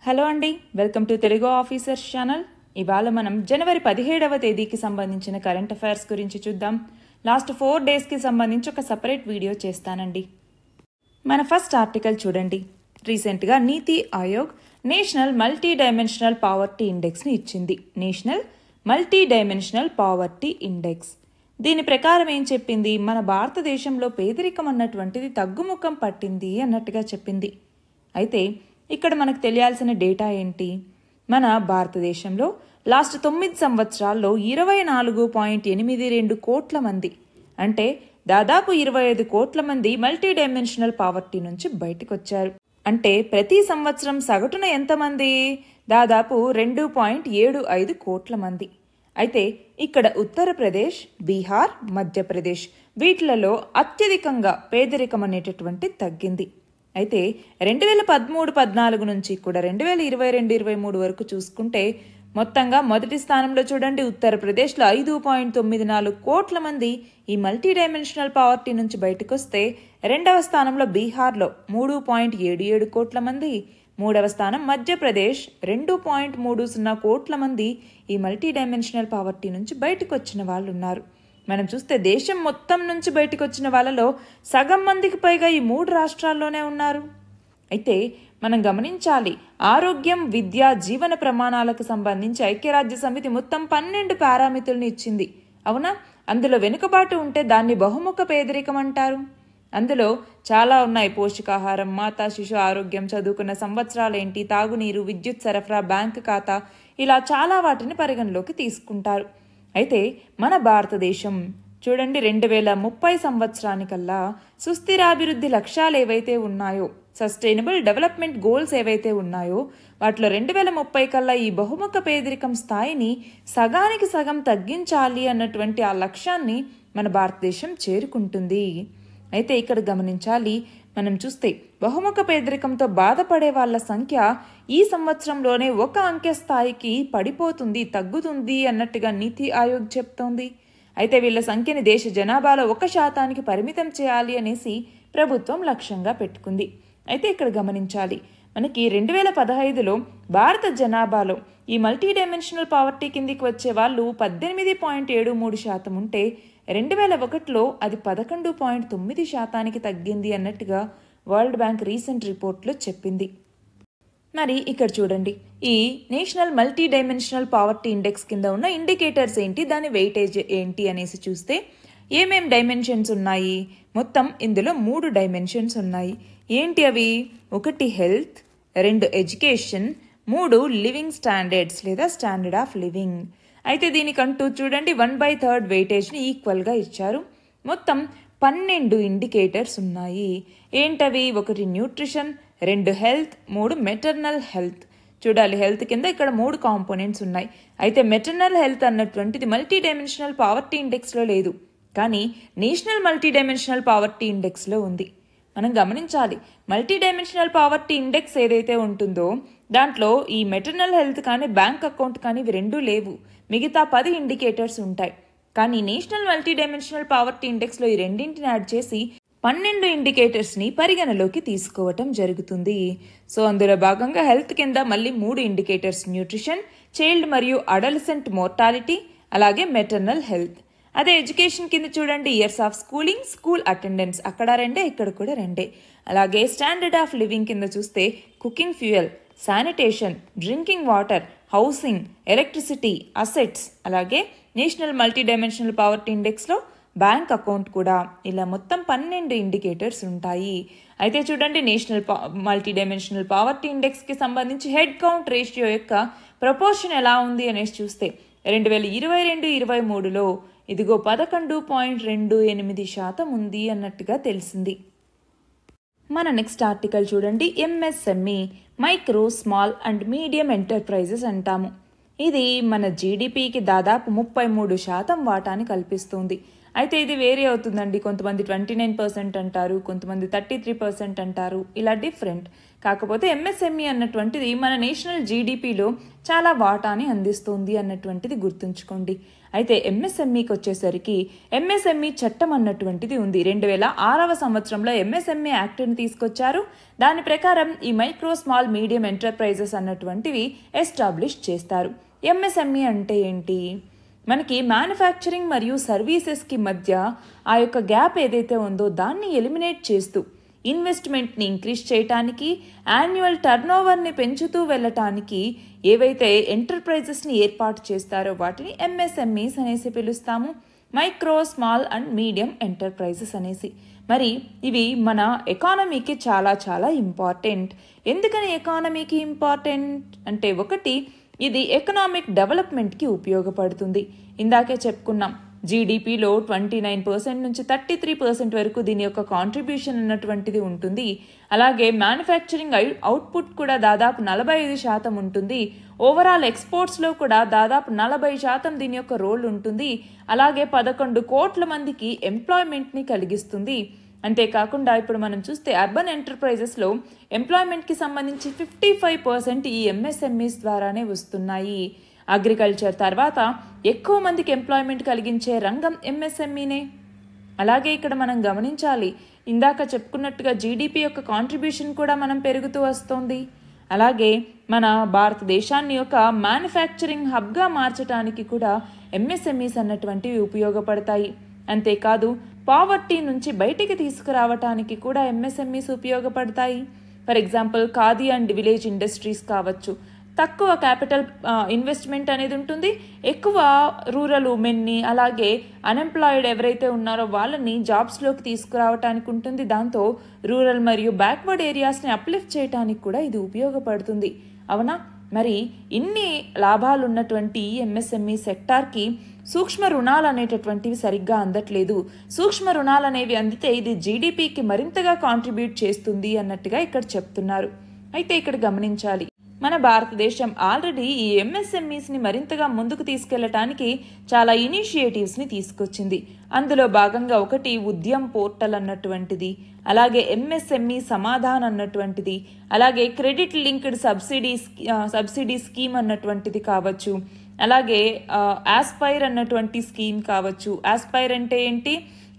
Hello అండి, welcome to Telugu officers channel. ఇవాళ మనం జనవరి 17వ తేదీకి సంబంధించిన కరెంట్ అఫైర్స్ గురించి చూద్దాం. లాస్ట్ 4 డేస్కి సంబంధించి ఒక సపరేట్ వీడియో చేస్తానండి. మన ఫస్ట్ ఆర్టికల్ చూడండి. రీసెంట్గా NITI Aayog national multi dimensional poverty ఇండెక్స్ని ఇచ్చింది. National multi dimensional poverty index. దీని ప్రకారం ఏం చెప్పింది? మన భారతదేశంలో పేదరికం అన్నటువంటిది తగ్గుముఖం పట్టింది అన్నట్టుగా చెప్పింది. అయితే ఇక్కడ మనకు తెలియాల్సిన డేటా ఏంటి? మన భారతదేశంలో లాస్ట్ 9 సంవత్సరాల్లో 24.82 కోట్ల మంది, అంటే దాదాపు 25 కోట్ల మంది మల్టీ డైమెన్షనల్ పావర్టీ నుంచి బయటకు వచ్చారు. అంటే ప్రతి సంవత్సరం సగటున ఎంతమంది? దాదాపు 2.75 కోట్ల మంది. అయితే ఇక్కడ ఉత్తరప్రదేశ్, బీహార్, మధ్యప్రదేశ్ వీటిలలో అత్యధికంగా పేదరికం అనేటటువంటి తగ్గింది. అయితే 2013-14 నుంచి కూడా 2022-23 వరకు చూసుకుంటే మొత్తంగా మొదటి స్థానంలో చూడండి ఉత్తరప్రదేశ్లో 5.94 కోట్ల మంది ఈ మల్టీ డైమెన్షనల్ పావర్టీ నుంచి బయటకు వస్తే, రెండవ స్థానంలో బీహార్లో 3.77 కోట్ల మంది, మూడవ స్థానం మధ్యప్రదేశ్ 2.30 కోట్ల మంది ఈ మల్టీ డైమెన్షనల్ పావర్టీ నుంచి బయటకు వచ్చిన వాళ్ళు ఉన్నారు. మనం చూస్తే దేశం మొత్తం నుంచి బయటకు వచ్చిన వాళ్ళలో సగం మందికి పైగా ఈ 3 రాష్ట్రాల్లోనే ఉన్నారు. అయితే మనం గమనించాలి, ఆరోగ్యం, విద్య, జీవన ప్రమాణాలకు సంబంధించి ఐక్యరాజ్య సమితి మొత్తం 12 పారామితుల్ని ఇచ్చింది. అవునా? అందులో వెనుకబాటు ఉంటే దాన్ని బహుముఖ పేదరికం అంటారు. అందులో చాలా ఉన్నాయి. పోషకాహారం, మాతా శిశు ఆరోగ్యం, చదువుకున్న సంవత్సరాలేంటి, తాగునీరు, విద్యుత్ సరఫరా, బ్యాంకు ఖాతా, ఇలా చాలా వాటిని పరిగణలోకి తీసుకుంటారు. అయితే మన భారతదేశం చూడండి 2030 సంవత్సరానికల్లా సుస్థిరాభివృద్ధి లక్ష్యాలు ఏవైతే ఉన్నాయో, సస్టైనబుల్ డెవలప్మెంట్ గోల్స్ ఏవైతే ఉన్నాయో వాటిలో 2030 కల్లా ఈ బహుముఖ పేదరికం స్థాయిని సగానికి సగం తగ్గించాలి అన్నటువంటి ఆ లక్ష్యాన్ని మన భారతదేశం చేరుకుంటుంది. అయితే ఇక్కడ గమనించాలి, మనం చూస్తే బహుముఖ పేదరికంతో బాధపడే వాళ్ళ సంఖ్య ఈ సంవత్సరంలోనే 1 అంకె స్థాయికి పడిపోతుంది, తగ్గుతుంది అన్నట్టుగా నీతి ఆయోగ్ చెప్తోంది. అయితే వీళ్ళ సంఖ్యని దేశ జనాభాలో 1% పరిమితం చేయాలి అనేసి ప్రభుత్వం లక్ష్యంగా పెట్టుకుంది. అయితే ఇక్కడ గమనించాలి, మనకి 2015లో భారత జనాభాలో ఈ మల్టీ డైమెన్షనల్ పావర్టీ కిందికి వచ్చే వాళ్ళు 18.73% ఉంటే 2001లో అది 11.9% తగ్గింది అన్నట్టుగా వరల్డ్ బ్యాంక్ రీసెంట్ రిపోర్ట్లో చెప్పింది. మరి ఇక్కడ చూడండి, ఈ national multi dimensional poverty index కింద ఉన్న ఇండికేటర్స్ ఏంటి, దాని వెయిటేజ్ ఏంటి అనేసి చూస్తే ఏమేం డైమెన్షన్స్ ఉన్నాయి? మొత్తం ఇందులో 3 డైమెన్షన్స్ ఉన్నాయి. ఏంటి అవి? 1 హెల్త్, 2 ఎడ్యుకేషన్, 3 లివింగ్ స్టాండర్డ్స్ లేదా స్టాండర్డ్ ఆఫ్ లివింగ్. అయితే దీనికంటూ చూడండి 1/3 వెయిటేజ్ని ఈక్వల్గా ఇచ్చారు. మొత్తం 12 ఇండికేటర్స్ ఉన్నాయి. ఏంటవి? 1 న్యూట్రిషన్, 2 హెల్త్, 3 మెటర్నల్ హెల్త్. చూడాలి, హెల్త్ కింద ఇక్కడ 3 కాంపోనెంట్స్ ఉన్నాయి. అయితే మెటర్నల్ హెల్త్ అన్నటువంటిది మల్టీ డైమెన్షనల్ పావర్టీ ఇండెక్స్లో లేదు, కానీ నేషనల్ మల్టీ డైమెన్షనల్ పావర్టీ ఇండెక్స్లో ఉంది. మనం గమనించాలి, మల్టీ డైమెన్షనల్ పావర్టీ ఇండెక్స్ ఏదైతే ఉంటుందో దాంట్లో ఈ మెటర్నల్ హెల్త్ కానీ బ్యాంక్ అకౌంట్ కానీ ఇవి 2 లేవు. మిగతా 10 ఇండికేటర్స్ ఉంటాయి. కానీ నేషనల్ మల్టీ డైమెన్షనల్ పావర్టీ ఇండెక్స్లో ఈ రెండింటిని యాడ్ చేసి 12 ఇండికేటర్స్ని పరిగణలోకి తీసుకోవటం జరుగుతుంది. సో అందులో భాగంగా హెల్త్ కింద మళ్ళీ 3 ఇండికేటర్స్, న్యూట్రిషన్, చైల్డ్ మరియు అడల్సెంట్ మోర్టాలిటీ, అలాగే మెటర్నల్ హెల్త్. అదే ఎడ్యుకేషన్ కింద చూడండి years of schooling, school attendance, అక్కడ 2, ఇక్కడ కూడా 2. అలాగే స్టాండర్డ్ ఆఫ్ లివింగ్ కింద చూస్తే cooking fuel, sanitation, drinking water, housing, electricity, assets, అలాగే నేషనల్ మల్టీ డైమెన్షనల్ పావర్టీ ఇండెక్స్లో బ్యాంక్ అకౌంట్ కూడా. ఇలా మొత్తం 12 ఇండికేటర్స్ ఉంటాయి. అయితే చూడండి నేషనల్ మల్టీ డైమెన్షనల్ పావర్టీ ఇండెక్స్కి సంబంధించి హెడ్ కౌంట్ రేషియో యొక్క ప్రపోర్షన్ ఎలా ఉంది అనేసి చూస్తే 2022-23లో ఇదిగో 11.28% ఉంది అన్నట్టుగా తెలిసింది. మన నెక్స్ట్ ఆర్టికల్ చూడండి, MSME micro, small and medium enterprises అంటాము. ఇది మన జీడిపికి దాదాపు 33% వాటాని కల్పిస్తుంది. అయితే ఇది వేరీ అవుతుందండి. కొంతమంది 29% అంటారు, కొంతమంది 33% అంటారు, ఇలా డిఫరెంట్. కాకపోతే ఎంఎస్ఎంఈ అన్నటువంటిది మన నేషనల్ జీడిపిలో చాలా వాటాని అందిస్తుంది అన్నటువంటిది గుర్తుంచుకోండి. అయితే ఎంఎస్ఎంఈకి వచ్చేసరికి ఎంఎస్ఎంఈ చట్టం అన్నటువంటిది ఉంది. 2006వ సంవత్సరంలో ఎంఎస్ఎంఈ యాక్ట్ని తీసుకొచ్చారు. దాని ప్రకారం ఈ మైక్రో స్మాల్ మీడియం ఎంటర్ప్రైజెస్ అన్నటువంటివి ఎస్టాబ్లిష్ చేస్తారు. ఎంఎస్ఎంఈ అంటే ఏంటి? మనకి మ్యానుఫ్యాక్చరింగ్ మరియు సర్వీసెస్కి మధ్య ఆ యొక్క గ్యాప్ ఏదైతే ఉందో దాన్ని ఎలిమినేట్ చేస్తూ ఇన్వెస్ట్మెంట్ని ఇంక్రీజ్ చేయటానికి, యాన్యువల్ టర్నోవర్ని పెంచుతూ వెళ్ళటానికి ఏవైతే ఎంటర్ప్రైజెస్ని ఏర్పాటు చేస్తారో వాటిని ఎంఎస్ఎంఈస్ అనేసి పిలుస్తాము. Micro small and medium enterprises అనేసి. మరి ఇవి మన ఎకానమీకి చాలా చాలా ఇంపార్టెంట్. ఎందుకని ఎకానమీకి ఇంపార్టెంట్ అంటే, ఒకటి, ఇది ఎకనామిక్ డెవలప్మెంట్కి ఉపయోగపడుతుంది. ఇందాకే చెప్పుకున్నాం, జీడిపిలో 29% నుంచి 33% వరకు దీని యొక్క కాంట్రిబ్యూషన్ అన్నటువంటిది ఉంటుంది. అలాగే మ్యానుఫ్యాక్చరింగ్ అవుట్పుట్ కూడా దాదాపు 45% ఉంటుంది. ఓవరాల్ ఎక్స్పోర్ట్స్లో కూడా దాదాపు 40% దీని యొక్క రోల్ ఉంటుంది. అలాగే 11 కోట్ల మందికి ఎంప్లాయ్మెంట్ని కలిగిస్తుంది. అంతేకాకుండా ఇప్పుడు మనం చూస్తే అర్బన్ ఎంటర్ప్రైజెస్లో ఎంప్లాయ్మెంట్కి సంబంధించి 55% ఈ ఎంఎస్ఎంఈస్ ద్వారానే వస్తున్నాయి. అగ్రికల్చర్ తర్వాత ఎక్కువ మందికి ఎంప్లాయ్మెంట్ కలిగించే రంగం ఎంఎస్ఎంఈనే. అలాగే ఇక్కడ మనం గమనించాలి, ఇందాక చెప్పుకున్నట్టుగా జీడిపి యొక్క కాంట్రిబ్యూషన్ కూడా మనం పెరుగుతూ వస్తుంది. అలాగే మన భారతదేశాన్ని ఒక మ్యానుఫ్యాక్చరింగ్ హబ్గా మార్చడానికి కూడా ఎంఎస్ఎంఈస్ అన్నటువంటివి ఉపయోగపడతాయి. అంతేకాదు, పావర్టీ నుంచి బయటికి తీసుకురావటానికి కూడా ఎంఎస్ఎంఈస్ ఉపయోగపడతాయి. For example, khadi and village industries కావచ్చు. తక్కువ క్యాపిటల్ ఇన్వెస్ట్మెంట్ అనేది ఉంటుంది, ఎక్కువ రూరల్ ఉమెన్ని, అలాగే అన్ఎంప్లాయిడ్ ఎవరైతే ఉన్నారో వాళ్ళని జాబ్స్లోకి తీసుకురావటానికి ఉంటుంది. దాంతో రూరల్ మరియు బ్యాక్వర్డ్ ఏరియాస్ని అప్లిఫ్ట్ చేయడానికి కూడా ఇది ఉపయోగపడుతుంది. అవునా? మరి ఇన్ని లాభాలు ఉన్నటువంటి ఎంఎస్ఎంఈ సెక్టార్కి సూక్ష్మ రుణాలు అనేటటువంటివి సరిగ్గా అందట్లేదు. సూక్ష్మ రుణాలు అనేవి అందితే ఇది జీడిపికి మరింతగా కాంట్రిబ్యూట్ చేస్తుంది అన్నట్టుగా ఇక్కడ చెప్తున్నారు. అయితే ఇక్కడ గమనించాలి, మన భారతదేశం ఆల్రెడీ ఈ ఎంఎస్ఎంఈస్ని మరింతగా ముందుకు తీసుకెళ్లటానికి చాలా ఇనిషియేటివ్స్ని తీసుకొచ్చింది. అందులో భాగంగా ఒకటి ఉద్యమ్ పోర్టల్ అన్నటువంటిది, అలాగే ఎంఎస్ఎంఈ సమాధాన్ అన్నటువంటిది, అలాగే క్రెడిట్ లింక్డ్ సబ్సిడీ స్కీమ్ అన్నటువంటిది కావచ్చు, అలాగే ఆస్పైర్ అన్నటువంటి స్కీమ్ కావచ్చు. ఆస్పైర్ అంటే ఏంటి?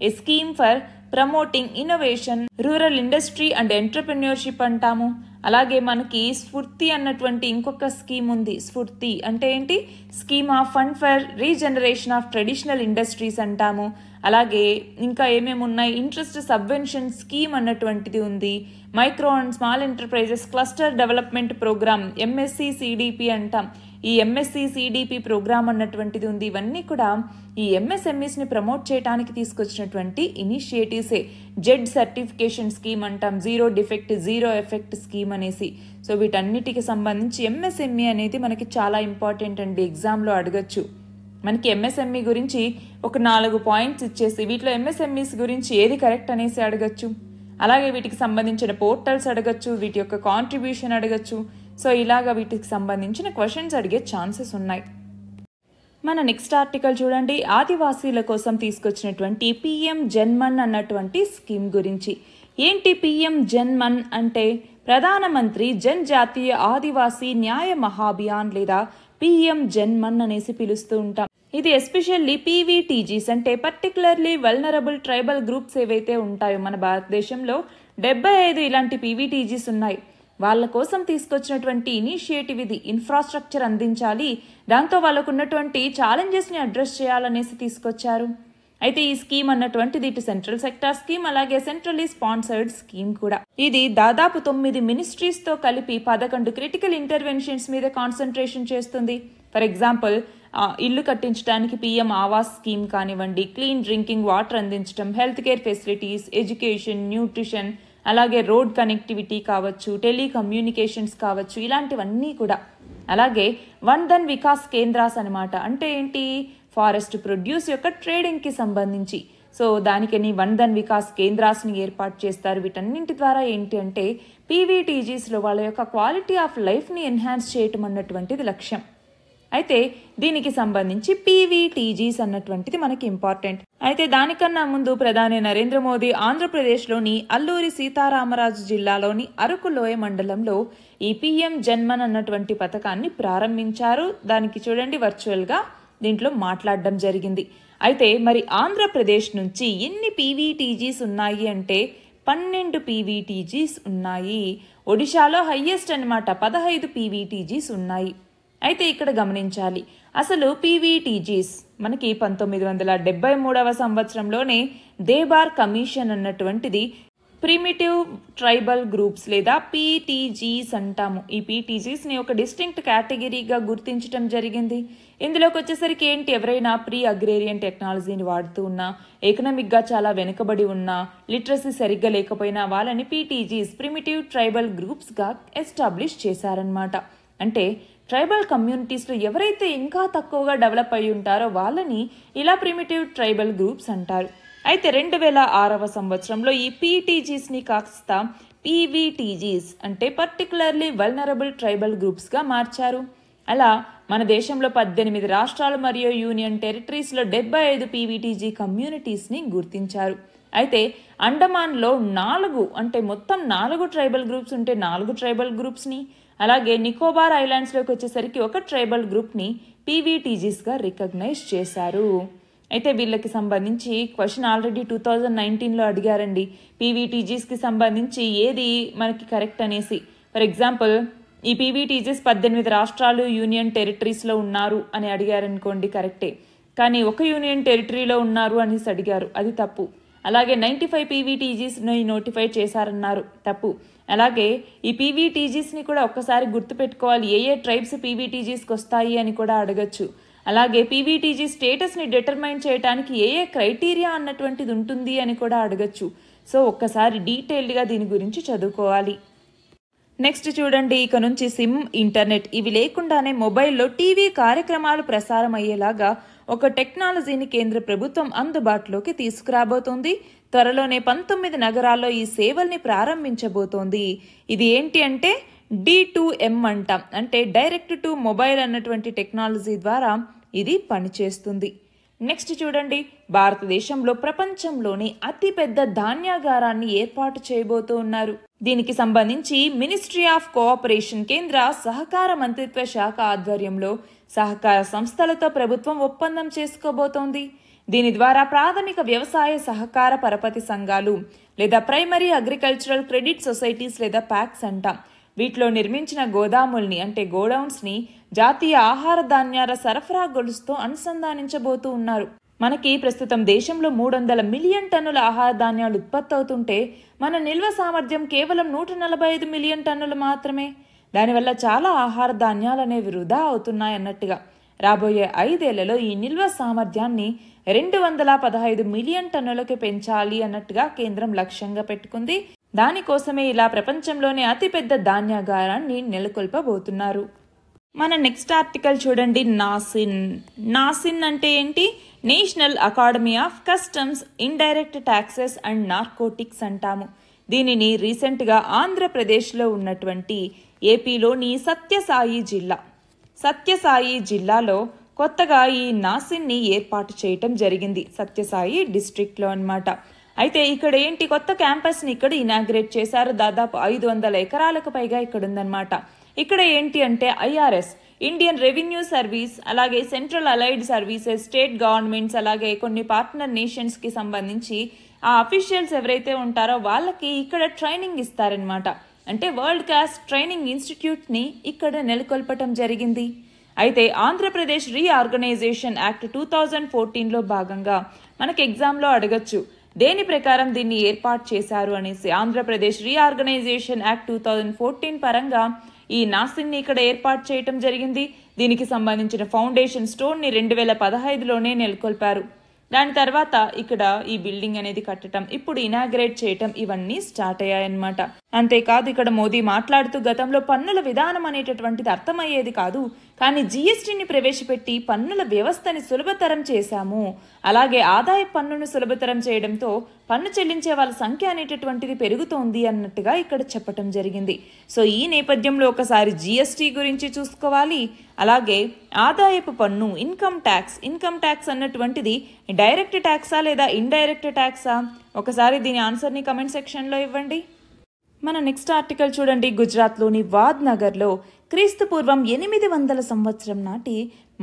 A scheme for promoting innovation, rural industry and entrepreneurship అంటాము. అలాగే మనకి స్ఫూర్తి అన్నటువంటి ఇంకొక స్కీమ్ ఉంది. స్ఫూర్తి అంటే ఏంటి? Scheme of fund for regeneration of traditional industries అంటాము. అలాగే ఇంకా ఏమేమి ఉన్నాయి? ఇంట్రెస్ట్ సబ్వెన్షన్ స్కీమ్ అన్నటువంటిది ఉంది. Micro and small enterprises cluster development programme, MSECDP అంటాం. ఈ ఎంఎస్సిసిడిపి ప్రోగ్రామ్ అన్నటువంటిది ఉంది. ఇవన్నీ కూడా ఈ ఎంఎస్ఎంఈస్ని ప్రమోట్ చేయడానికి తీసుకొచ్చినటువంటి ఇనిషియేటివ్సే. జెడ్ సర్టిఫికేషన్ స్కీమ్ అంటాం, zero defect zero effect scheme అనేసి. సో వీటన్నిటికి సంబంధించి ఎంఎస్ఎంఈ అనేది మనకి చాలా ఇంపార్టెంట్ అండి. ఎగ్జామ్లో అడగచ్చు. మనకి ఎంఎస్ఎంఈ గురించి ఒక 4 పాయింట్స్ ఇచ్చేసి వీటిలో ఎంఎస్ఎంఈస్ గురించి ఏది కరెక్ట్ అనేసి అడగచ్చు. అలాగే వీటికి సంబంధించిన పోర్టల్స్ అడగచ్చు, వీటి యొక్క కాంట్రిబ్యూషన్ అడగచ్చు. సో ఇలాగా వీటికి సంబంధించిన క్వశ్చన్స్ అడిగే ఛాన్సెస్ ఉన్నాయి. మన నెక్స్ట్ ఆర్టికల్ చూడండి, ఆదివాసీల కోసం తీసుకొచ్చినటువంటి పిఎం జన్మన్ అన్నటువంటి స్కీమ్ గురించి. ఏంటి పిఎం జన్మన్ అంటే? ప్రధానమంత్రి జనజాతీయ ఆదివాసీ న్యాయ మహాభియాన్ లేదా పిఎం జన్మన్ అనేసి పిలుస్తూ ఉంటాం. ఇది ఎస్పెషల్లీ పీవీటీజీస్ అంటే పర్టికులర్లీ వల్నరబుల్ ట్రైబల్ గ్రూప్స్ ఏవైతే ఉంటాయో మన భారతదేశంలో 75 ఇలాంటి పీవీటీజీస్ ఉన్నాయి. వాళ్ళ కోసం తీసుకొచ్చినటువంటి ఇనిషియేటివ్ ఇది. ఇన్ఫ్రాస్ట్రక్చర్ అందించాలి, దాంతో వాళ్ళకు ఉన్నటువంటి ఛాలెంజెస్ని అడ్రస్ చేయాలనేసి తీసుకొచ్చారు. అయితే ఈ స్కీమ్ అన్నటువంటిది ఇటు సెంట్రల్ సెక్టార్ స్కీమ్, అలాగే సెంట్రల్లీ స్పాన్సర్డ్ స్కీమ్ కూడా. ఇది దాదాపు 9 మినిస్ట్రీస్తో కలిపి 11 క్రిటికల్ ఇంటర్వెన్షన్స్ మీద కాన్సన్ట్రేషన్ చేస్తుంది. ఫర్ ఎగ్జాంపుల్, ఇల్లు కట్టించడానికి పిఎం ఆవాస్ స్కీమ్ కానివ్వండి, క్లీన్ డ్రింకింగ్ వాటర్ అందించడం, health care facilities, education, nutrition, అలాగే రోడ్ కనెక్టివిటీ కావచ్చు, టెలికమ్యూనికేషన్స్ కావచ్చు, ఇలాంటివన్నీ కూడా. అలాగే వన్ధన్ వికాస్ కేంద్రాస్ అనమాట. అంటే ఏంటి? ఫారెస్ట్ ప్రొడ్యూస్ యొక్క ట్రేడింగ్కి సంబంధించి. సో దానికని వన్ధన్ వికాస్ కేంద్రాస్ని ఏర్పాటు చేస్తారు. వీటన్నింటి ద్వారా ఏంటి అంటే పీవీటీజీస్లో వాళ్ళ యొక్క క్వాలిటీ ఆఫ్ లైఫ్ని ఎన్హాన్స్ చేయటం అన్నటువంటిది లక్ష్యం. అయితే దీనికి సంబంధించి పీవీటీజీస్ అన్నటువంటిది మనకి ఇంపార్టెంట్. అయితే దానికన్నా ముందు ప్రధాని నరేంద్ర మోదీ ఆంధ్రప్రదేశ్లోని అల్లూరి సీతారామరాజు జిల్లాలోని అరకులోయ మండలంలో ఈ పిఎం జన్మన్ అన్నటువంటి పథకాన్ని ప్రారంభించారు. దానికి చూడండి వర్చువల్గా దీంట్లో మాట్లాడడం జరిగింది. అయితే మరి ఆంధ్రప్రదేశ్ నుంచి ఎన్ని పీవీటీజీస్ ఉన్నాయి అంటే 12 పీవీటీజీస్ ఉన్నాయి. ఒడిశాలో హైయెస్ట్ అన్నమాట, 15 పీవీటీజీస్ ఉన్నాయి. అయితే ఇక్కడ గమనించాలి, అసలు పీవీటీజీస్ మనకి 1973 సంవత్సరంలోనే దేబార్ కమిషన్ అన్నటువంటిది ప్రిమిటివ్ ట్రైబల్ గ్రూప్స్ లేదా పీటీజీస్ అంటాము. ఈ పీటీజీస్ని ఒక డిస్టింక్ట్ కేటగిరీగా గుర్తించడం జరిగింది. ఇందులోకి వచ్చేసరికి ఏంటి, ఎవరైనా ప్రీ అగ్రేరియన్ టెక్నాలజీని వాడుతూ ఉన్నా, ఎకనామిక్గా చాలా వెనుకబడి ఉన్నా, లిటరసీ సరిగ్గా లేకపోయినా వాళ్ళని పీటీజీస్ ప్రిమిటివ్ ట్రైబల్ గ్రూప్స్గా ఎస్టాబ్లిష్ చేశారనమాట. అంటే ట్రైబల్ కమ్యూనిటీస్లో ఎవరైతే ఇంకా తక్కువగా డెవలప్ అయి ఉంటారో వాళ్ళని ఇలా ప్రిమిటివ్ ట్రైబల్ గ్రూప్స్ అంటారు. అయితే 2006 సంవత్సరంలో ఈ పీటీజీస్ని కాస్త పీవీటీజీస్ అంటే పర్టికులర్లీ వల్నరబుల్ ట్రైబల్ గ్రూప్స్గా మార్చారు. అలా మన దేశంలో 18 రాష్ట్రాలు మరియు యూనియన్ టెరిటరీస్లో 75 పీవీటీజీ కమ్యూనిటీస్ని గుర్తించారు. అయితే అండమాన్లో 4 అంటే మొత్తం 4 ట్రైబల్ గ్రూప్స్ ఉంటే 4 ట్రైబల్ గ్రూప్స్ని, అలాగే నికోబార్ ఐలాండ్స్లోకి వచ్చేసరికి ఒక ట్రైబల్ గ్రూప్ని పీవీటీజీస్గా రికగ్నైజ్ చేశారు. అయితే వీళ్ళకి సంబంధించి క్వశ్చన్ ఆల్రెడీ 2019లో అడిగారండి, పీవీటీజీస్కి సంబంధించి ఏది మనకి కరెక్ట్ అనేసి. ఫర్ ఎగ్జాంపుల్ ఈ పీవీటీజీస్ 18 రాష్ట్రాలు యూనియన్ టెరిటరీస్లో ఉన్నారు అని అడిగారనుకోండి, కరెక్టే. కానీ ఒక యూనియన్ టెరిటరీలో ఉన్నారు అనేసి అడిగారు, అది తప్పు. అలాగే 95 పీవీటీజీస్ని నోటిఫై చేశారన్నారు, తప్పు. అలాగే ఈ పీవీటీజీస్ని కూడా ఒక్కసారి గుర్తుపెట్టుకోవాలి, ఏ ట్రైబ్స్ పీవీటీజీస్కి వస్తాయి అని కూడా అడగచ్చు. అలాగే పీవీటీజీ స్టేటస్ని డిటర్మైన్ చేయడానికి ఏ క్రైటీరియా అన్నటువంటిది ఉంటుంది అని కూడా అడగచ్చు. సో ఒక్కసారి డీటెయిల్డ్గా దీని గురించి చదువుకోవాలి. నెక్స్ట్ చూడండి, ఇక నుంచి సిమ్, ఇంటర్నెట్ ఇవి లేకుండానే మొబైల్లో టీవీ కార్యక్రమాలు ప్రసారం అయ్యేలాగా ఒక టెక్నాలజీని కేంద్ర ప్రభుత్వం అందుబాటులోకి తీసుకురాబోతోంది. త్వరలోనే 19 నగరాల్లో ఈ సేవల్ని ప్రారంభించబోతోంది. ఇది ఏంటి అంటే D2M అంటాం, అంటే డైరెక్ట్ టు మొబైల్ అన్నటువంటి టెక్నాలజీ ద్వారా ఇది పనిచేస్తుంది. నెక్స్ట్ చూడండి, భారతదేశంలో ప్రపంచంలోని అతిపెద్ద ధాన్యాగారాన్ని ఏర్పాటు చేయబోతూ ఉన్నారు. దీనికి సంబంధించి మినిస్ట్రీ ఆఫ్ కోఆపరేషన్, కేంద్ర సహకార మంత్రిత్వ శాఖ ఆధ్వర్యంలో సహకార సంస్థలతో ప్రభుత్వం ఒప్పందం చేసుకోబోతోంది. దీని ద్వారా ప్రాథమిక వ్యవసాయ సహకార పరపతి సంఘాలు లేదా ప్రైమరీ అగ్రికల్చరల్ క్రెడిట్ సొసైటీస్ లేదా ప్యాక్స్ అంటాం, వీటిలో నిర్మించిన గోదాముల్ని అంటే గోడౌన్స్ని జాతీయ ఆహార ధాన్యాల సరఫరా గొలుసుతో అనుసంధానించబోతూ ఉన్నారు. మనకి ప్రస్తుతం దేశంలో 300 మిలియన్ టన్నుల ఆహార ధాన్యాలు ఉత్పత్తి అవుతుంటే మన నిల్వ సామర్థ్యం కేవలం 145 మిలియన్ టన్నులు మాత్రమే. దానివల్ల చాలా ఆహార ధాన్యాలు అనేవి వృధా అవుతున్నాయన్నట్టుగా. రాబోయే 5 ఏళ్లలో ఈ నిల్వ సామర్థ్యాన్ని 215 మిలియన్ టన్నులకి పెంచాలి అన్నట్టుగా కేంద్రం లక్ష్యంగా పెట్టుకుంది. దానికోసమే ఇలా ప్రపంచంలోనే అతిపెద్ద ధాన్యాగారాన్ని నెలకొల్పబోతున్నారు. మన నెక్స్ట్ ఆర్టికల్ చూడండి, నాసిన్ అంటే ఏంటి, national academy of customs, indirect taxes and narcotics అంటాము. దీనిని రీసెంట్గా ఆంధ్రప్రదేశ్లో ఉన్నటువంటి ఏపీలోని సత్యసాయి జిల్లాలో కొత్తగా ఈ నాసిన్ని ఏర్పాటు చేయటం జరిగింది, సత్యసాయి డిస్ట్రిక్ట్లో అన్నమాట. అయితే ఇక్కడ ఏంటి, కొత్త క్యాంపస్ని ఇక్కడ ఇనాగ్రేట్ చేశారు. దాదాపు 500 ఎకరాలకు పైగా ఇక్కడ ఉందన్నమాట. ఇక్కడ ఏంటి అంటే ఐఆర్ఎస్, ఇండియన్ రెవెన్యూ సర్వీస్, అలాగే central allied services, state governments, అలాగే కొన్ని పార్ట్నర్ నేషన్స్కి సంబంధించి ఆ అఫీషియల్స్ ఎవరైతే ఉంటారో వాళ్ళకి ఇక్కడ ట్రైనింగ్ ఇస్తారనమాట. అంటే వరల్డ్ క్లాస్ ట్రైనింగ్ ఇన్స్టిట్యూట్ని ఇక్కడ నెలకొల్పటం జరిగింది. అయితే ఆంధ్రప్రదేశ్ రీఆర్గనైజేషన్ యాక్ట్ 2014లో భాగంగా మనకి ఎగ్జామ్లో అడగచ్చు, దేని ప్రకారం దీన్ని ఏర్పాటు చేశారు అనేసి. ఆంధ్రప్రదేశ్ రీఆర్గనైజేషన్ యాక్ట్ 2014 పరంగా ఈ నాసిన్ని ఇక్కడ ఏర్పాటు చేయటం జరిగింది. దీనికి సంబంధించిన ఫౌండేషన్ స్టోన్ని 2015లోనే నెలకొల్పారు. దాని తర్వాత ఇక్కడ ఈ బిల్డింగ్ అనేది కట్టడం, ఇప్పుడు ఇనాగ్రేట్ చేయటం, ఇవన్నీ స్టార్ట్ అయ్యాయన్నమాట. అంతేకాదు ఇక్కడ మోదీ మాట్లాడుతూ గతంలో పన్నుల విధానం అనేటటువంటిది అర్థమయ్యేది కాదు, కానీ జీఎస్టీని ప్రవేశపెట్టి పన్నుల వ్యవస్థని సులభతరం చేశాము. అలాగే ఆదాయ పన్నును సులభతరం చేయడంతో పన్ను చెల్లించే వాళ్ళ సంఖ్య అనేటటువంటిది పెరుగుతోంది అన్నట్టుగా ఇక్కడ చెప్పటం జరిగింది. సో ఈ నేపథ్యంలో ఒకసారి జీఎస్టీ గురించి చూసుకోవాలి. అలాగే ఆదాయపు పన్ను ఇన్కమ్ ట్యాక్స్ అన్నటువంటిది డైరెక్ట్ ట్యాక్సా లేదా ఇండైరెక్ట్ ట్యాక్సా? ఒకసారి దీని ఆన్సర్ని కమెంట్ సెక్షన్లో ఇవ్వండి. మన నెక్స్ట్ ఆర్టికల్ చూడండి. గుజరాత్లోని వాద్ నగర్లో క్రీస్తు పూర్వం 800 సంవత్సరం నాటి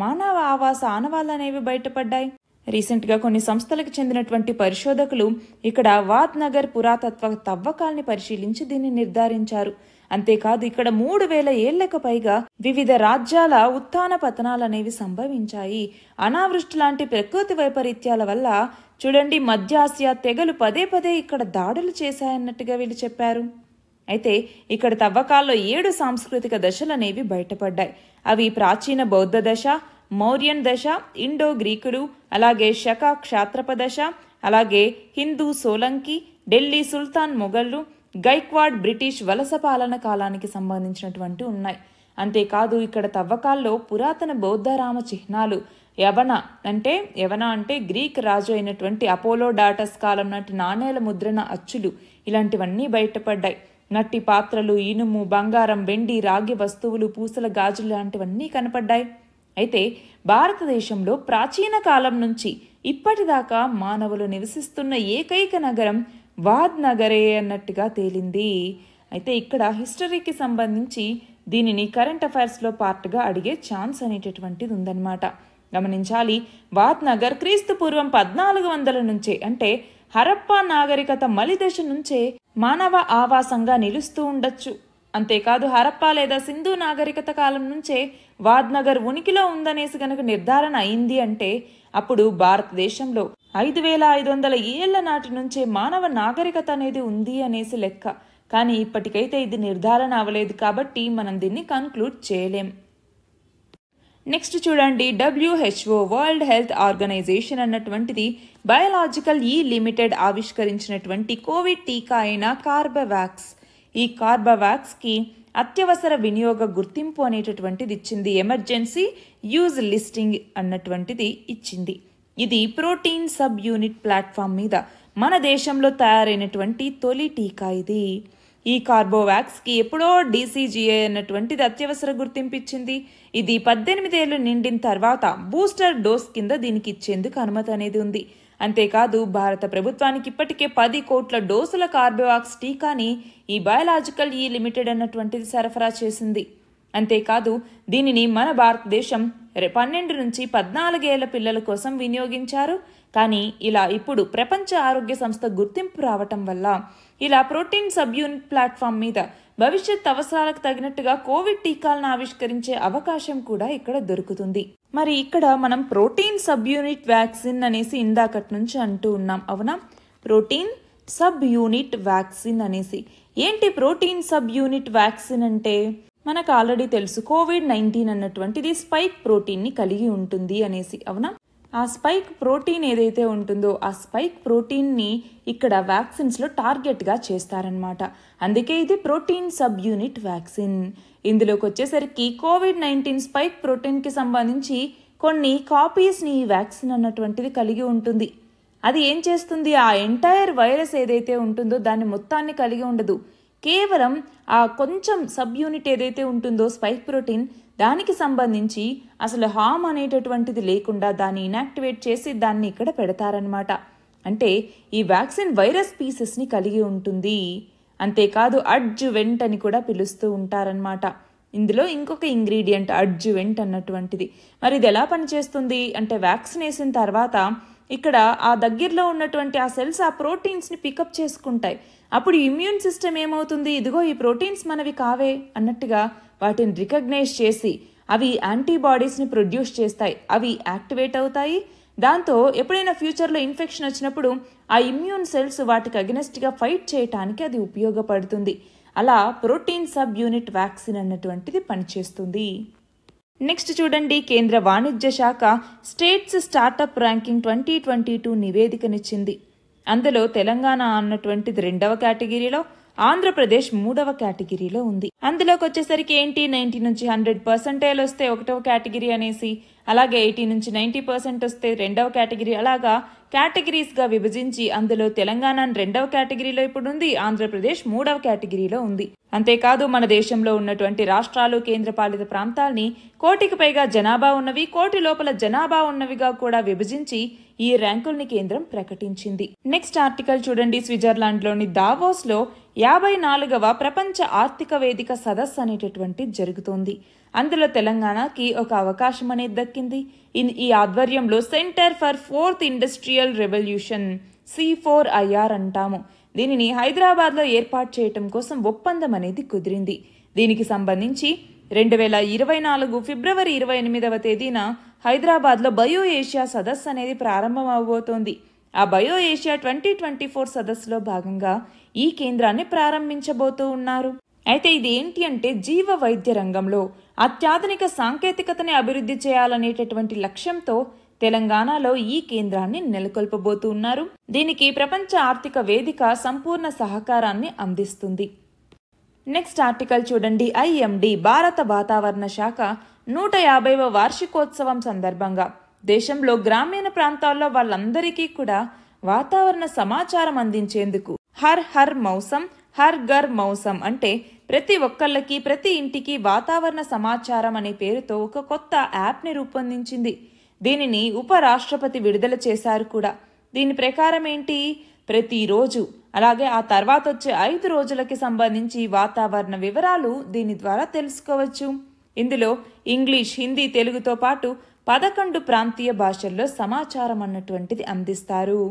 మానవ ఆవాస ఆనవాళ్ళు అనేవి బయటపడ్డాయి. రీసెంట్గా కొన్ని సంస్థలకు చెందినటువంటి పరిశోధకులు ఇక్కడ వాద్ నగర్ పురాతత్వ తవ్వకాల్ని పరిశీలించి దీన్ని నిర్ధారించారు. అంతేకాదు ఇక్కడ 3000 ఏళ్లకు పైగా వివిధ రాజ్యాల ఉత్థాన పతనాలనేవి సంభవించాయి. అనావృష్టి లాంటి ప్రకృతి వైపరీత్యాల వల్ల చూడండి మధ్య ఆసియా తెగలు పదే ఇక్కడ దాడులు చేశాయన్నట్టుగా వీళ్ళు చెప్పారు. అయితే ఇక్కడ తవ్వకాల్లో 7 సాంస్కృతిక దశలనేవి బయటపడ్డాయి. అవి ప్రాచీన బౌద్ధ దశ, మౌర్యన్ దశ, ఇండో గ్రీకులు, అలాగే శక క్షాత్రప దశ, అలాగే హిందూ సోలంకి, ఢిల్లీ సుల్తాన్ మొఘళ్ళు, గైక్వాడ్ బ్రిటిష్ వలస పాలన కాలానికి సంబంధించినటువంటి ఉన్నాయి. అంతేకాదు ఇక్కడ తవ్వకాల్లో పురాతన బౌద్ధరామ చిహ్నాలు, యవన అంటే గ్రీక్ రాజు అయినటువంటి అపోలోడాటస్ కాలం నాటి నాణేల ముద్రణ అచ్చులు ఇలాంటివన్నీ బయటపడ్డాయి. నట్టి పాత్రలు, ఇనుము, బంగారం, వెండి, రాగి వస్తువులు, పూసల గాజులు లాంటివన్నీ కనపడ్డాయి. అయితే భారతదేశంలో ప్రాచీన కాలం నుంచి ఇప్పటిదాకా మానవులు నివసిస్తున్న ఏకైక నగరం వాద్ నగరే అన్నట్టుగా తేలింది. అయితే ఇక్కడ హిస్టరీకి సంబంధించి దీనిని కరెంట్ అఫైర్స్లో పార్ట్గా అడిగే ఛాన్స్ అనేటటువంటిది ఉందన్నమాట. గమనించాలి. వాద్ నగర్ క్రీస్తు పూర్వం 1400 నుంచే అంటే హరప్పా నాగరికత మలిదశ నుంచే మానవ ఆవాసంగా నిలుస్తూ ఉండొచ్చు. అంతేకాదు హరప్పా లేదా సింధు నాగరికత కాలం నుంచే వాద్ నగర్ ఉనికిలో ఉందనేసి గనక నిర్ధారణ అయింది అంటే అప్పుడు భారతదేశంలో 5500 ఏళ్ల నాటి నుంచే మానవ నాగరికత అనేది ఉంది అనేసి లెక్క. కానీ ఇప్పటికైతే ఇది నిర్ధారణ అవ్వలేదు కాబట్టి మనం దీన్ని కన్క్లూడ్ చేయలేం. నెక్స్ట్ చూడండి. WHO వరల్డ్ హెల్త్ ఆర్గనైజేషన్ అన్నటువంటిది బయోలాజికల్ లిమిటెడ్ ఆవిష్కరించినటువంటి కోవిడ్ టీకా అయిన కార్బెవాక్స్, ఈ కార్బెవాక్స్కి అత్యవసర వినియోగ గుర్తింపు అనేటటువంటిది ఇచ్చింది. ఎమర్జెన్సీ యూజ్ లిస్టింగ్ అన్నటువంటిది ఇచ్చింది. ఇది ప్రోటీన్ సబ్ యూనిట్ ప్లాట్ఫామ్ మీద మన దేశంలో తయారైనటువంటి తొలి టీకా ఇది. ఈ కార్బోవాక్స్కి ఎప్పుడో DCGA అన్నటువంటిది అత్యవసర గుర్తింపు ఇచ్చింది. ఇది 18 ఏళ్లు నిండిన తర్వాత బూస్టర్ డోస్ కింద దీనికి ఇచ్చేందుకు అనుమతి అనేది ఉంది. అంతేకాదు భారత ప్రభుత్వానికి ఇప్పటికే 10 కోట్ల డోసుల కార్బోవాక్స్ టీకాని ఈ బయోలాజికల్ లిమిటెడ్ అన్నటువంటిది సరఫరా చేసింది. అంతేకాదు దీనిని మన భారతదేశం 12 నుంచి 14 ఏళ్ల పిల్లల కోసం వినియోగించారు. కానీ ఇలా ఇప్పుడు ప్రపంచ ఆరోగ్య సంస్థ గుర్తింపు రావటం వల్ల ఇలా ప్రోటీన్ సబ్ యూనిట్ ప్లాట్ఫామ్ మీద భవిష్యత్ అవసరాలకు తగినట్టుగా కోవిడ్ టీకాలను ఆవిష్కరించే అవకాశం కూడా ఇక్కడ దొరుకుతుంది. మరి ఇక్కడ మనం ప్రోటీన్ సబ్ యూనిట్ వ్యాక్సిన్ అనేసి ఇందాకటి నుంచి అంటూ ఉన్నాం, అవునా? ప్రోటీన్ సబ్ యూనిట్ వ్యాక్సిన్ అనేసి ఏంటి ప్రోటీన్ సబ్ యూనిట్ వ్యాక్సిన్ అంటే? మనకు ఆల్రెడీ తెలుసు COVID-19 అన్నటువంటిది స్పైక్ ప్రోటీన్ని కలిగి ఉంటుంది అనేసి, అవునా? ఆ స్పైక్ ప్రోటీన్ ఏదైతే ఉంటుందో ఆ స్పైక్ ప్రోటీన్ని ఇక్కడ వ్యాక్సిన్స్లో టార్గెట్గా చేస్తారనమాట. అందుకే ఇది ప్రోటీన్ సబ్ యూనిట్ వ్యాక్సిన్. ఇందులోకి వచ్చేసరికి COVID-19 స్పైక్ ప్రోటీన్కి సంబంధించి కొన్ని కాపీస్ని ఈ వ్యాక్సిన్ అన్నటువంటిది కలిగి ఉంటుంది. అది ఏం చేస్తుంది? ఆ ఎంటైర్ వైరస్ ఏదైతే ఉంటుందో దాన్ని మొత్తాన్ని కలిగి ఉండదు. కేవలం ఆ కొంచెం సబ్ యూనిట్ ఏదైతే ఉంటుందో స్పైక్ ప్రోటీన్ దానికి సంబంధించి అసలు హామ్ అనేటటువంటిది లేకుండా దాన్ని ఇనాక్టివేట్ చేసి దాన్ని ఇక్కడ పెడతారనమాట. అంటే ఈ వ్యాక్సిన్ వైరస్ పీసెస్ని కలిగి ఉంటుంది. అంతేకాదు అడ్జువెంట్ అని కూడా పిలుస్తూ ఉంటారనమాట. ఇందులో ఇంకొక ఇంగ్రీడియంట్ అడ్జువెంట్ అన్నటువంటిది. మరి ఇది ఎలా పనిచేస్తుంది అంటే వ్యాక్సిన్ వేసిన తర్వాత ఇక్కడ ఆ దగ్గరలో ఉన్నటువంటి ఆ సెల్స్ ఆ ప్రోటీన్స్ని పికప్ చేసుకుంటాయి. అప్పుడు ఇమ్యూన్ సిస్టమ్ ఏమవుతుంది? ఇదిగో ఈ ప్రోటీన్స్ మనవి కావే అన్నట్టుగా వాటిని రికగ్నైజ్ చేసి అవి యాంటీబాడీస్ని ప్రొడ్యూస్ చేస్తాయి. అవి యాక్టివేట్ అవుతాయి. దాంతో ఎప్పుడైనా ఫ్యూచర్లో ఇన్ఫెక్షన్ వచ్చినప్పుడు ఆ ఇమ్యూన్ సెల్స్ వాటికి అగెనెస్ట్గా ఫైట్ చేయటానికి అది ఉపయోగపడుతుంది. అలా ప్రోటీన్ సబ్ యూనిట్ వ్యాక్సిన్ అన్నటువంటిది పనిచేస్తుంది. నెక్స్ట్ చూడండి. కేంద్ర వాణిజ్య శాఖ స్టేట్స్ స్టార్టప్ ర్యాంకింగ్ 2022 నివేదికనిచ్చింది. అందులో తెలంగాణ అన్నటువంటిది 2వ కేటగిరీలో, ఆంధ్రప్రదేశ్ 3వ కేటగిరీలో ఉంది. అందులోకి వచ్చేసరికి ఏంటి 90 నుంచి 100% వస్తే 1వ కేటగిరీ అనేసి, అలాగే 80 నుంచి 90% వస్తే 2వ కేటగిరీ, అలాగా కేటగిరీస్ గా విభజించి అందులో తెలంగాణ 2వ కేటగిరీలో ఇప్పుడు ఉంది, ఆంధ్రప్రదేశ్ 3వ కేటగిరీలో ఉంది. అంతేకాదు మన దేశంలో ఉన్నటువంటి రాష్ట్రాలు, కేంద్రపాలిత ప్రాంతాల్ని 1 కోటికి పైగా జనాభా ఉన్నవి, 1 కోటి లోపల జనాభా ఉన్నవిగా కూడా విభజించి ఈ ర్యాంకుల్ని కేంద్రం ప్రకటించింది. నెక్స్ట్ ఆర్టికల్ చూడండి. స్విట్జర్లాండ్ లోని దావోస్ లో 54వ ప్రపంచ ఆర్థిక వేదిక సదస్సు అనేటటువంటి జరుగుతోంది. అందులో తెలంగాణకి ఒక అవకాశం అనేది దక్కింది. ఈ ఆధ్వర్యంలో centre for 4th industrial revolution C4IR అంటాము. దీనిని హైదరాబాద్ లో ఏర్పాటు చేయటం కోసం ఒప్పందం అనేది కుదిరింది. దీనికి సంబంధించి 2024 ఫిబ్రవరి 28వ తేదీన హైదరాబాద్ లో బయో ఏషియా సదస్సు అనేది ప్రారంభం అవబోతోంది. ఆ బయో ఏషియా 2024 సదస్సులో భాగంగా ఈ కేంద్రాన్ని ప్రారంభించబోతూ ఉన్నారు. అయితే ఇది ఏంటి అంటే జీవ వైద్య రంగంలో అత్యాధునిక సాంకేతికతని అభివృద్ధి చేయాలనేటటువంటి లక్ష్యంతో తెలంగాణలో ఈ కేంద్రాన్ని నెలకొల్పబోతూ ఉన్నారు. దీనికి ప్రపంచ ఆర్థిక వేదిక సంపూర్ణ సహకారాన్ని అందిస్తుంది. నెక్స్ట్ ఆర్టికల్ చూడండి. IMD భారత వాతావరణ శాఖ 150వ వార్షికోత్సవం సందర్భంగా దేశంలో గ్రామీణ ప్రాంతాల్లో వాళ్ళందరికీ కూడా వాతావరణ సమాచారం అందించేందుకు హర్ మౌసం హర్ ఘర్ మౌసం అంటే ప్రతి ఒక్కళ్ళకి ప్రతి ఇంటికి వాతావరణ సమాచారం అనే పేరుతో ఒక కొత్త యాప్ని రూపొందించింది. దీనిని ఉపరాష్ట్రపతి విడుదల చేశారు కూడా. దీని ప్రకారం ఏంటి, ప్రతిరోజు అలాగే ఆ తర్వాత వచ్చే 5 రోజులకి సంబంధించి వాతావరణ వివరాలు దీని ద్వారా తెలుసుకోవచ్చు. ఇందులో ఇంగ్లీష్, హిందీ, తెలుగుతో పాటు 11 ప్రాంతీయ భాషల్లో సమాచారం అన్నటువంటిది అందిస్తారు.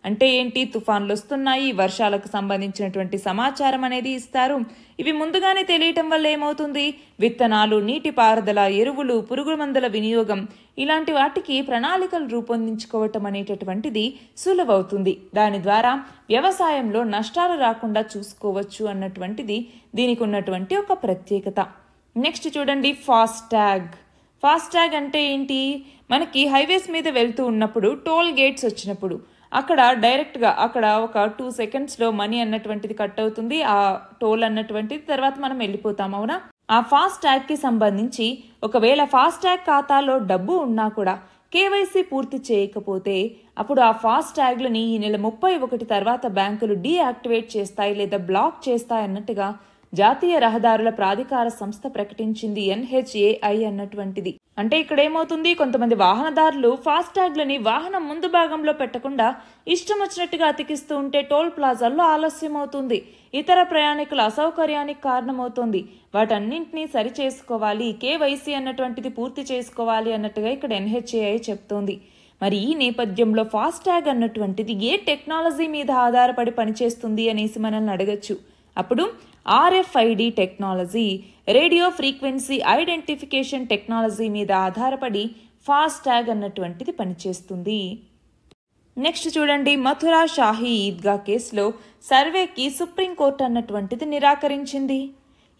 అంటే ఏంటి, తుఫాన్లు వస్తున్నాయి, వర్షాలకు సంబంధించినటువంటి సమాచారం అనేది ఇస్తారు. ఇవి ముందుగానే తెలియటం వల్ల ఏమవుతుంది, విత్తనాలు, నీటిపారుదల, ఎరువులు, పురుగు మందుల వినియోగం ఇలాంటి వాటికి ప్రణాళికలు రూపొందించుకోవటం అనేటటువంటిది సులువవుతుంది. దాని ద్వారా వ్యవసాయంలో నష్టాలు రాకుండా చూసుకోవచ్చు అన్నటువంటిది దీనికి ఉన్నటువంటి ఒక ప్రత్యేకత. నెక్స్ట్ చూడండి. ఫాస్టాగ్ అంటే ఏంటి, మనకి హైవేస్ మీద వెళ్తూ ఉన్నప్పుడు టోల్ గేట్స్ వచ్చినప్పుడు అక్కడ డైరెక్ట్గా అక్కడ ఒక 2 సెకండ్స్లో మనీ అన్నటువంటిది కట్ అవుతుంది, ఆ టోల్ అన్నటువంటిది, తర్వాత మనం వెళ్ళిపోతాం. అవునా, ఆ ఫాస్టాగ్కి సంబంధించి ఒకవేళ ఫాస్టాగ్ ఖాతాలో డబ్బు ఉన్నా కూడా KYC పూర్తి చేయకపోతే అప్పుడు ఆ ఫాస్టాగ్లని ఈ నెల 31 తర్వాత బ్యాంకులు డీయాక్టివేట్ చేస్తాయి లేదా బ్లాక్ చేస్తాయి అన్నట్టుగా జాతీయ రహదారుల ప్రాధికార సంస్థ ప్రకటించింది, NHAI అన్నటువంటిది. అంటే ఇక్కడ ఏమవుతుంది, కొంతమంది వాహనదారులు ఫాస్టాగ్లని వాహనం ముందు భాగంలో పెట్టకుండా ఇష్టం వచ్చినట్టుగా అతికిస్తూ ఉంటే టోల్ ప్లాజాల్లో ఆలస్యం అవుతుంది, ఇతర ప్రయాణికుల అసౌకర్యానికి కారణమవుతుంది. వాటన్నింటినీ సరి చేసుకోవాలి, KYC అన్నటువంటిది పూర్తి చేసుకోవాలి అన్నట్టుగా ఇక్కడ NHAI చెప్తోంది. మరి ఈ నేపథ్యంలో ఫాస్టాగ్ అన్నటువంటిది ఏ టెక్నాలజీ మీద ఆధారపడి పనిచేస్తుంది అనేసి మనల్ని అడగచ్చు. అప్పుడు RFID technology, radio frequency identification technology మీద ఆధారపడి ఫాస్టాగ్ అన్నటువంటిది పనిచేస్తుంది. నెక్స్ట్ చూడండి. మథురా షాహీ ఈద్గా కేసులో సర్వేకి సుప్రీంకోర్టు అన్నటువంటిది నిరాకరించింది.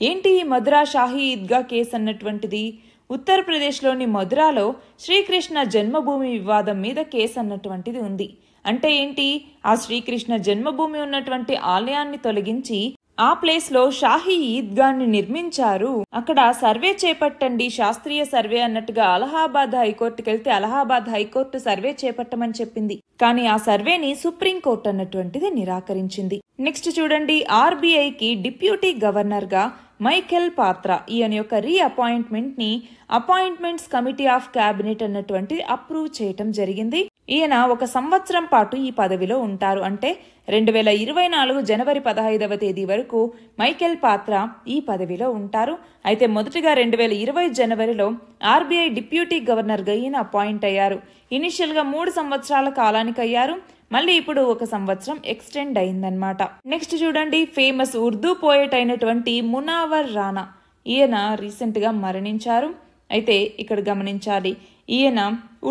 ఏంటి ఈ మథురా షాహీ ఈద్గా కేసు అన్నటువంటిది, ఉత్తరప్రదేశ్లోని మథురాలో శ్రీకృష్ణ జన్మభూమి వివాదం మీద కేసు అన్నటువంటిది ఉంది. అంటే ఏంటి, ఆ శ్రీకృష్ణ జన్మభూమి ఉన్నటువంటి ఆలయాన్ని తొలగించి ఆ ప్లేస్ లో షాహీ ఈద్గాన్ని నిర్మించారు. అక్కడ సర్వే చేపట్టండి, శాస్త్రీయ సర్వే అన్నట్టుగా అలహాబాద్ హైకోర్టుకి వెళ్తే అలహాబాద్ హైకోర్టు సర్వే చేపట్టమని చెప్పింది. కానీ ఆ సర్వేని సుప్రీంకోర్టు అన్నటువంటిది నిరాకరించింది. నెక్స్ట్ చూడండి. RBIకి డిప్యూటీ గవర్నర్ గా మైఖేల్ పాత్రా ఈయన యొక్క రీఅపాయింట్మెంట్ ని అపాయింట్మెంట్స్ కమిటీ ఆఫ్ క్యాబినెట్ అన్నటువంటిది అప్రూవ్ చేయటం జరిగింది. ఈయన 1 సంవత్సరం పాటు ఈ పదవిలో ఉంటారు. అంటే 2024 జనవరి 15వ తేదీ వరకు మైఖేల్ పాత్రా ఈ పదవిలో ఉంటారు. అయితే మొదటగా 2020 జనవరిలో RBI డిప్యూటీ గవర్నర్గా ఈయన అపాయింట్ అయ్యారు. ఇనిషియల్ గా 3 సంవత్సరాల కాలానికి అయ్యారు, మళ్ళీ ఇప్పుడు 1 సంవత్సరం ఎక్స్టెండ్ అయిందనమాట. నెక్స్ట్ చూడండి. ఫేమస్ ఉర్దూ పోయెట్ అయినటువంటి మునావర్ రానా ఈయన రీసెంట్ గా మరణించారు. అయితే ఇక్కడ గమనించాలి, ఈయన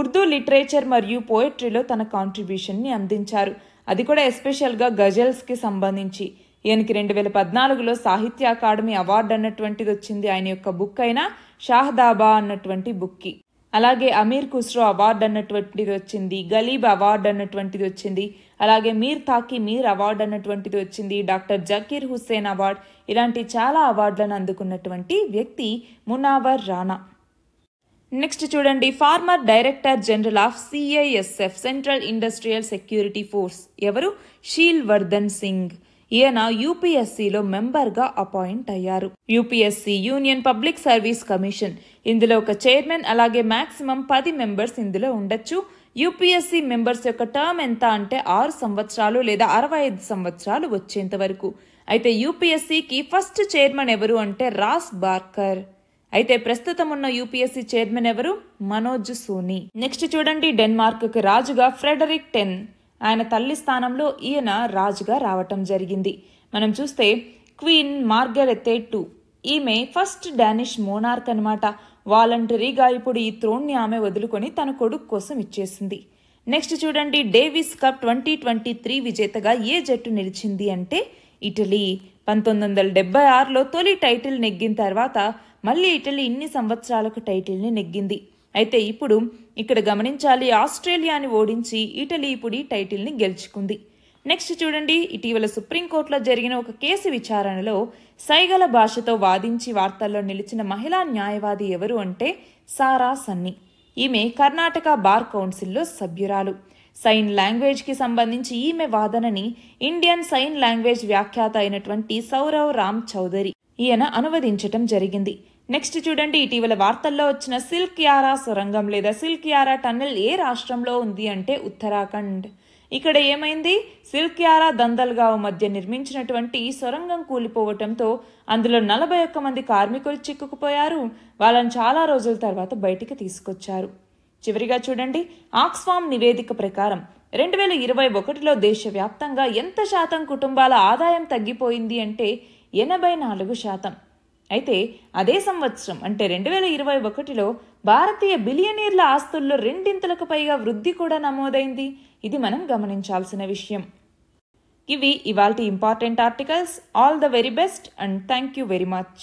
ఉర్దూ లిటరేచర్ మరియు పోయట్రీలో తన కాంట్రిబ్యూషన్ ని అందించారు. అది కూడా ఎస్పెషల్ గా గజల్స్ కి సంబంధించి. ఈయనకి 2014లో సాహిత్య అకాడమీ అవార్డు అన్నటువంటిది వచ్చింది ఆయన యొక్క బుక్ అయిన షాహదాబా అన్నటువంటి బుక్ కి. అలాగే అమీర్ ఖుస్రో అవార్డు అన్నటువంటిది వచ్చింది, గలీబ్ అవార్డు అన్నటువంటిది వచ్చింది, అలాగే మీర్ తాకి మీర్ అవార్డు అన్నటువంటిది వచ్చింది, డాక్టర్ జకీర్ హుస్సేన్ అవార్డు, ఇలాంటి చాలా అవార్డులను అందుకున్నటువంటి వ్యక్తి మునావర్ రానా. నెక్స్ట్ చూడండి, former director general of CISF central industrial security force ఎవరు? షీల్ వర్ధన్ సింగ్. ఈయన UPSCలో మెంబర్గా అపాయింట్ అయ్యారు. UPSC union public service commission, ఇందులో ఒక చైర్మన్ అలాగే మాక్సిమం 10 మెంబర్స్ ఇందులో ఉండొచ్చు. UPSC మెంబర్స్ యొక్క టర్మ్ ఎంత అంటే 6 సంవత్సరాలు లేదా 65 సంవత్సరాలు వచ్చేంత వరకు. అయితే UPSCకి ఫస్ట్ చైర్మన్ ఎవరు అంటే రాస్ బార్కర్. అయితే ప్రస్తుతం ఉన్న UPSC చైర్మన్ ఎవరు? మనోజ్ సోని. నెక్స్ట్ చూడండి, డెన్మార్క్కి రాజుగా ఫ్రెడరిక్ 10, ఆయన తల్లి స్థానంలో ఈయన రాజుగా రావటం జరిగింది. మనం చూస్తే క్వీన్ మార్గరెతే 2, ఈమె ఫస్ట్ డానిష్ మోనార్క్ అనమాట. వాలంటరీగా ఇప్పుడు ఈ థ్రోన్ని ఆమె వదులుకొని తన కొడుకు కోసం ఇచ్చేసింది. నెక్స్ట్ చూడండి, డేవిస్ కప్ 2023 విజేతగా ఏ జట్టు నిలిచింది అంటే ఇటలీ. 1976లో తొలి టైటిల్ నెగ్గిన తర్వాత మళ్ళీ ఇటలీ ఇన్ని సంవత్సరాలకు టైటిల్ని నెగ్గింది. అయితే ఇప్పుడు ఇక్కడ గమనించాలి, ఆస్ట్రేలియాని ఓడించి ఇటలీ ఇప్పుడు ఈ టైటిల్ని గెలుచుకుంది. నెక్స్ట్ చూడండి, ఇటీవల సుప్రీంకోర్టులో జరిగిన ఒక కేసు విచారణలో సైగల భాషతో వాదించి వార్తల్లో నిలిచిన మహిళా న్యాయవాది ఎవరు అంటే సారా సన్నీ. ఈమె కర్ణాటక బార్ కౌన్సిల్లో సభ్యురాలు. సైన్ లాంగ్వేజ్కి సంబంధించి ఈమె వాదనని ఇండియన్ సైన్ లాంగ్వేజ్ వ్యాఖ్యాత అయినటువంటి సౌరవ్ రామ్ చౌదరి ఈయన అనువదించటం జరిగింది. నెక్స్ట్ చూడండి, ఇటీవల వార్తల్లో వచ్చిన సిల్క్ యారా సొరంగం లేదా సిల్క్ యారా టన్నెల్ ఏ రాష్ట్రంలో ఉంది అంటే ఉత్తరాఖండ్. ఇక్కడ ఏమైంది, సిల్క్ యారా దందల్గావ్ మధ్య నిర్మించినటువంటి సొరంగం కూలిపోవటంతో అందులో 41 మంది కార్మికులు చిక్కుకుపోయారు. వాళ్ళని చాలా రోజుల తర్వాత బయటికి తీసుకొచ్చారు. చివరిగా చూడండి, ఆక్స్ఫామ్ నివేదిక ప్రకారం 2021లో దేశవ్యాప్తంగా ఎంత శాతం కుటుంబాల ఆదాయం తగ్గిపోయింది అంటే 84%. అయితే అదే సంవత్సరం అంటే 2021లో భారతీయ బిలియనీర్ల ఆస్తుల్లో 2 పైగా వృద్ధి కూడా నమోదైంది. ఇది మనం గమనించాల్సిన విషయం. ఇవి ఇవాల్టి important articles. All the very best and thank you very much.